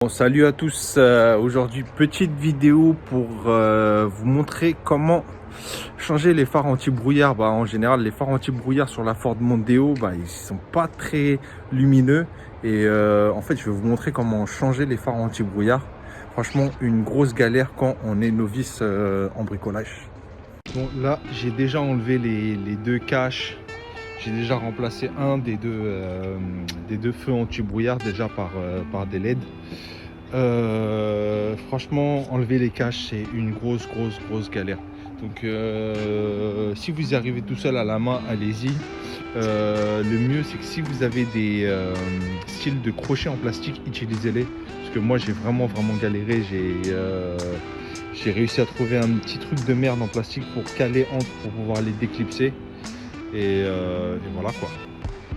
Bon, salut à tous. Aujourd'hui, petite vidéo pour vous montrer comment changer les phares anti-brouillard. En général, les phares anti-brouillard sur la Ford Mondeo, ils sont pas très lumineux. Et en fait, je vais vous montrer comment changer les phares anti-brouillard. Franchement, une grosse galère quand on est novice en bricolage. Bon, là, j'ai déjà enlevé les deux caches. J'ai déjà remplacé un des deux feux anti-brouillard déjà par des LED. Franchement, enlever les caches, c'est une grosse galère. Donc, si vous y arrivez tout seul à la main, allez-y. Le mieux, c'est que si vous avez des styles de crochets en plastique, utilisez-les. Parce que moi, j'ai vraiment galéré. J'ai réussi à trouver un petit truc de merde en plastique pour caler entre, pour pouvoir les déclipser. Et voilà quoi.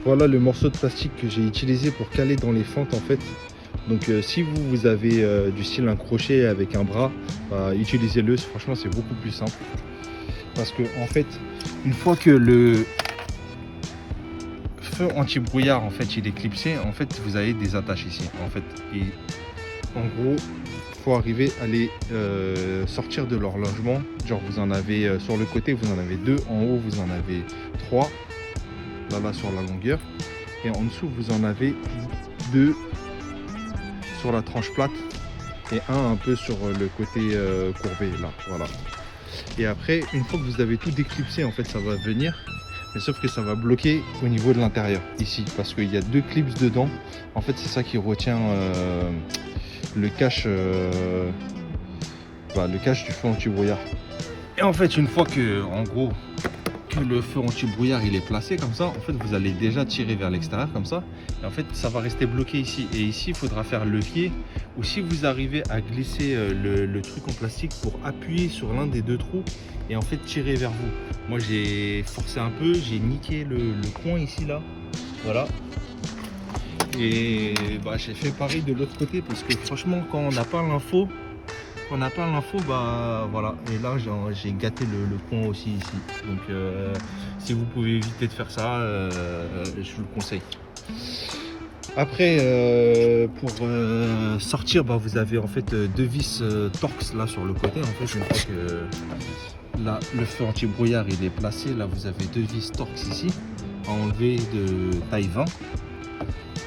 Voilà le morceau de plastique que j'ai utilisé pour caler dans les fentes en fait. Donc si vous avez du style un crochet avec un bras, utilisez-le, franchement c'est beaucoup plus simple. Parce que en fait, une fois que le feu anti-brouillard en fait il est clipsé, en fait vous avez des attaches ici en fait. Et en gros, faut arriver à les sortir de leur logement. Genre vous en avez sur le côté, vous en avez deux, en haut vous en avez trois, là sur la longueur, et en dessous vous en avez deux sur la tranche plate et un peu sur le côté courbé là, voilà. Et après, une fois que vous avez tout déclipsé, en fait ça va venir, mais sauf que ça va bloquer au niveau de l'intérieur ici, parce qu'il y a deux clips dedans. En fait c'est ça qui retient le cache du feu anti-brouillard. Et en fait, une fois que en gros que le feu anti-brouillard il est placé comme ça, en fait vous allez déjà tirer vers l'extérieur comme ça, et en fait ça va rester bloqué ici. Et ici il faudra faire levier, ou si vous arrivez à glisser le truc en plastique pour appuyer sur l'un des deux trous et en fait tirer vers vous. Moi j'ai forcé un peu, j'ai niqué le coin ici là, voilà. Et j'ai fait pareil de l'autre côté, parce que franchement quand on n'a pas l'info, voilà. Et là j'ai gâté le coin aussi ici. Donc si vous pouvez éviter de faire ça, je vous le conseille. Après pour sortir, vous avez en fait deux vis Torx là sur le côté. En fait une fois que là le feu anti-brouillard il est placé, là vous avez deux vis Torx ici à enlever de taille 20.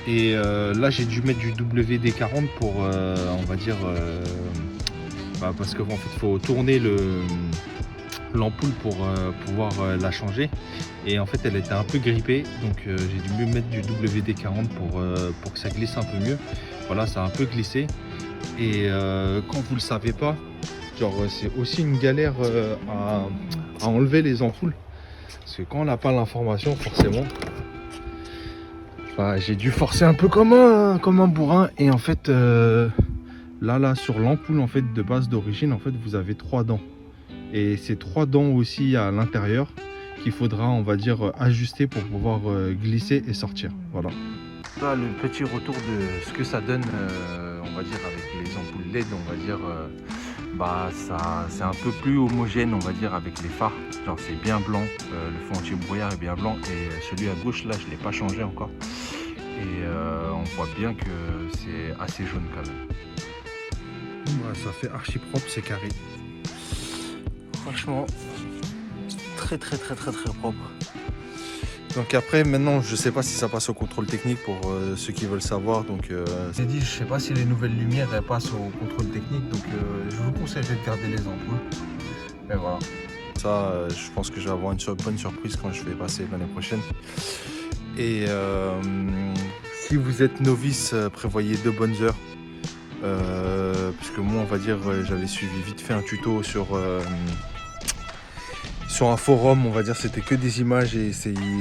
Et là j'ai dû mettre du WD-40 pour on va dire parce qu'en fait il faut tourner l'ampoule pour pouvoir la changer, et en fait elle était un peu grippée, donc j'ai dû mieux mettre du WD-40 pour que ça glisse un peu mieux. Voilà, ça a un peu glissé. Et quand vous le savez pas, genre c'est aussi une galère à enlever les ampoules, parce que quand on n'a pas l'information forcément, j'ai dû forcer un peu comme un bourrin. Et en fait là sur l'ampoule en fait de base d'origine, en fait vous avez trois dents, et ces trois dents aussi à l'intérieur qu'il faudra on va dire ajuster pour pouvoir glisser et sortir. Voilà. Là le petit retour de ce que ça donne on va dire avec les ampoules LED, on va dire ça c'est un peu plus homogène on va dire avec les phares. Genre c'est bien blanc, le fond anti-brouillard est bien blanc, et celui à gauche là je l'ai pas changé encore, et on voit bien que c'est assez jaune quand même. Ça fait archi propre, c'est carré. Franchement, très propre. Donc après, maintenant, je sais pas si ça passe au contrôle technique pour ceux qui veulent savoir. Donc, j'ai dit, je sais pas si les nouvelles lumières elles passent au contrôle technique. Donc, je vous conseille de garder les ampoules. Mais voilà. Ça, je pense que je vais avoir une bonne surprise quand je vais passer l'année prochaine. Et si vous êtes novice, prévoyez 2 bonnes heures. Parce que moi on va dire j'avais suivi vite fait un tuto sur un forum, on va dire c'était que des images, et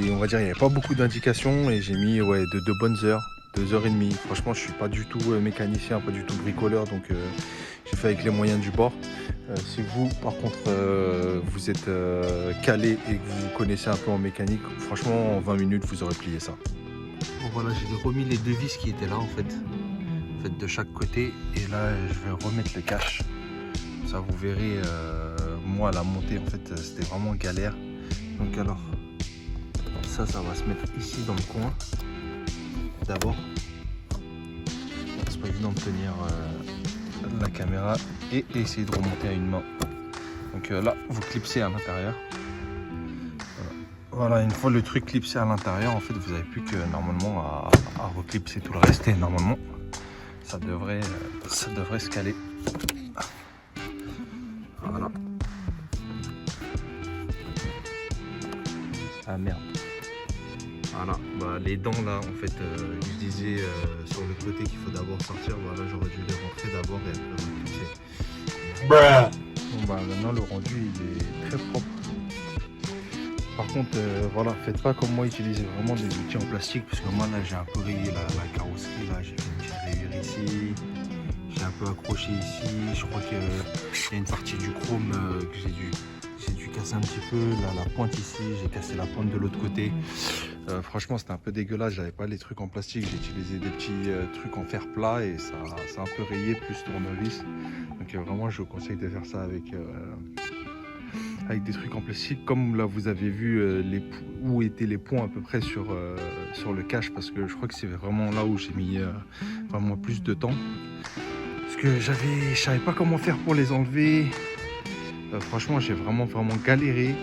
on va dire il n'y avait pas beaucoup d'indications, et j'ai mis de 2 bonnes heures, 2 heures et demie. Franchement je suis pas du tout mécanicien, pas du tout bricoleur, donc j'ai fait avec les moyens du bord. Si vous par contre vous êtes calé et que vous connaissez un peu en mécanique, franchement en 20 minutes vous aurez plié ça. Bon voilà, j'ai remis les deux vis qui étaient là en fait de chaque côté, et là je vais remettre le cache. Ça vous verrez, moi la montée en fait c'était vraiment galère. Donc alors ça va se mettre ici dans le coin d'abord. pas évident de tenir la caméra et essayer de remonter à une main. Donc là, vous clipsez à l'intérieur. Voilà, une fois le truc clipsé à l'intérieur, en fait, vous n'avez plus que normalement à reclipser tout le reste et normalement, ça devrait se caler. Voilà. Ah merde. Voilà, bah, les dents là, en fait, je disais sur le côté qu'il faut d'abord sortir. Voilà, j'aurais dû les rentrer d'abord et après reclipser. Bon, bah, maintenant, le rendu il est très propre. Par contre, voilà, faites pas comme moi, utilisez vraiment des outils en plastique parce que moi là j'ai un peu rayé la carrosserie, là j'ai fait une petite rayure ici, j'ai un peu accroché ici, je crois qu'il y a une partie du chrome que j'ai dû casser un petit peu, là, la pointe ici, j'ai cassé la pointe de l'autre côté. Franchement c'était un peu dégueulasse, j'avais pas les trucs en plastique, j'ai utilisé des petits trucs en fer plat et ça a un peu rayé plus tournevis. Donc vraiment je vous conseille de faire ça avec des trucs en plastique, comme là vous avez vu où étaient les points à peu près sur le cache, parce que je crois que c'est vraiment là où j'ai mis vraiment plus de temps, parce que je savais pas comment faire pour les enlever. Franchement j'ai vraiment galéré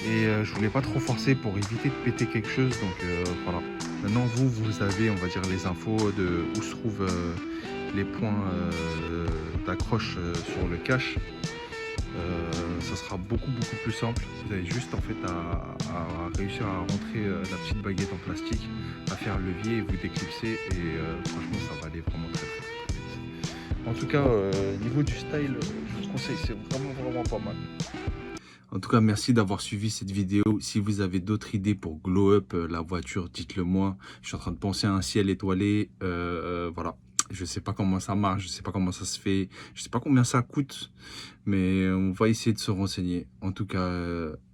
et je voulais pas trop forcer pour éviter de péter quelque chose. Donc voilà, maintenant vous avez, on va dire, les infos de où se trouvent les points d'accroche sur le cache. Ça sera beaucoup plus simple. Vous avez juste en fait à réussir à rentrer la petite baguette en plastique, à faire le levier et vous déclipser, et franchement ça va aller vraiment très vite. En tout cas niveau du style, je vous conseille, c'est vraiment pas mal. En tout cas, merci d'avoir suivi cette vidéo. Si vous avez d'autres idées pour glow up la voiture, dites-le moi. Je suis en train de penser à un ciel étoilé, voilà. Je sais pas comment ça marche, je sais pas comment ça se fait, je sais pas combien ça coûte, mais on va essayer de se renseigner. En tout cas,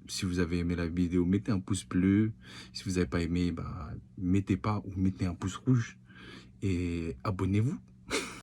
si vous avez aimé la vidéo, mettez un pouce bleu. Si vous n'avez pas aimé, bah, mettez pas ou mettez un pouce rouge et abonnez-vous.